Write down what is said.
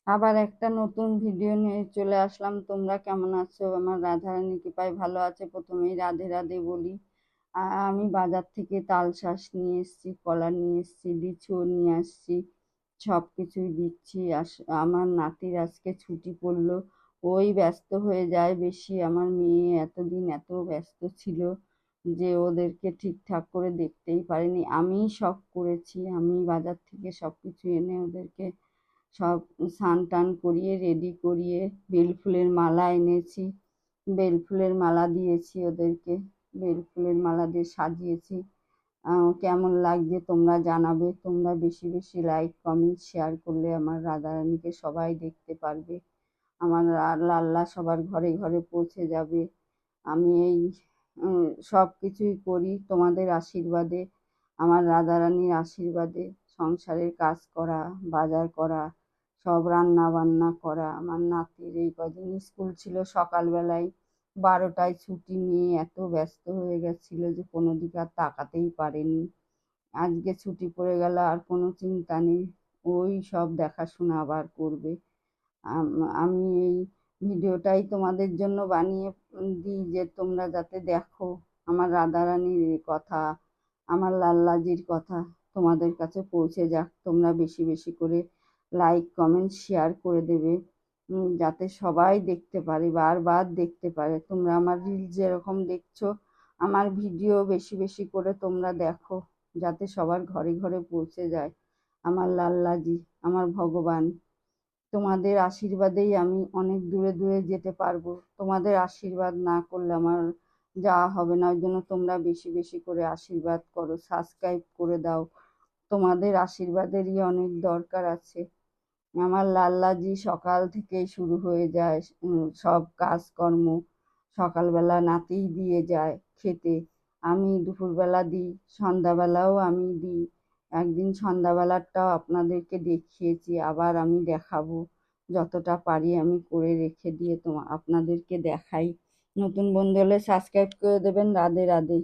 আবার একটা নতুন ভিডিও নিয়ে চলে আসলাম। তোমরা কেমন আছো? আমার রাধারানী কৃপায় ভালো আছে। প্রথমেই রাধে রাধে বলি। আমি বাজার থেকে তালশাঁস নিয়ে এসেছি, কলা নিয়ে এসেছি, লিচুও নিয়ে আসছি, সব কিছুই দিচ্ছি। আমার নাতির আজকে ছুটি পড়লো, ওই ব্যস্ত হয়ে যায় বেশি। আমার মেয়ে এতদিন এত ব্যস্ত ছিল যে ওদেরকে ঠিকঠাক করে দেখতেই পারিনি। আমিই সব করেছি, আমি বাজার থেকে সব কিছু এনে ওদেরকে সব স্নান টান করিয়ে রেডি করিয়ে বেলফুলের মালা এনেছি, বেলফুলের মালা দিয়েছি ওদেরকে, বেলফুলের মালা দিয়ে সাজিয়েছি। কেমন লাগছে তোমরা জানাবে। তোমরা বেশি বেশি লাইক কমেন্ট শেয়ার করলে আমার রাধারানীকে সবাই দেখতে পারবে, আমার লাল্লা সবার ঘরে ঘরে পৌঁছে যাবে। আমি এই সব কিছুই করি তোমাদের আশীর্বাদে, আমার রাধারানীর আশীর্বাদে। সংসারের কাজ করা, বাজার করা, সব রান্না বান্না করা। আমার নাতির এই কদিন স্কুল ছিল, সকালবেলায় 12টায় ছুটি নিয়ে এত ব্যস্ত হয়ে গেছিল যে কোনো দিকে আর তাকাতেই পারেনি। আজকে ছুটি পড়ে গেল, আর কোনো চিন্তা নেই, ওই সব দেখাশোনা আবার করবে। আমি এই ভিডিওটাই তোমাদের জন্য বানিয়ে দিই যে তোমরা যাতে দেখো আমার রাধারানীর কথা, আমার লাল্লাজির কথা তোমাদের কাছে পৌঁছে যাক। তোমরা বেশি বেশি করে লাইক কমেন্ট শেয়ার করে দেবে, যাতে সবাই দেখতে পারে, বারবার দেখতে পারে। তোমরা আমার রিল যেরকম দেখছো, আমার ভিডিও বেশি বেশি করে তোমরা দেখো, যাতে সবার ঘরে ঘরে পৌঁছে যায়। আমার লাল্লাজি, আমার ভগবান, তোমাদের আশীর্বাদেই আমি অনেক দূরে দূরে যেতে পারবো। তোমাদের আশীর্বাদ না করলে আমার যাওয়া হবে না। ওই জন্য তোমরা বেশি বেশি করে আশীর্বাদ করো, সাবস্ক্রাইব করে দাও। তোমাদের আশীর্বাদেরই অনেক দরকার আছে। আমার লাল্লাজি সকাল থেকেই শুরু হয়ে যায় সব কাজকর্ম। সকালবেলা নাতিই দিয়ে যায় খেতে, আমি দুপুরবেলা দিই, সন্ধ্যাবেলাও আমি দিই। একদিন সন্ধ্যাবেলাটাও আপনাদেরকে দেখিয়েছি, আবার আমি দেখাবো। যতটা পারি আমি করে রেখে দিয়ে আপনাদেরকে দেখাই। নতুন বন্ধু হলে সাবস্ক্রাইব করে দেবেন। রাধে রাধে।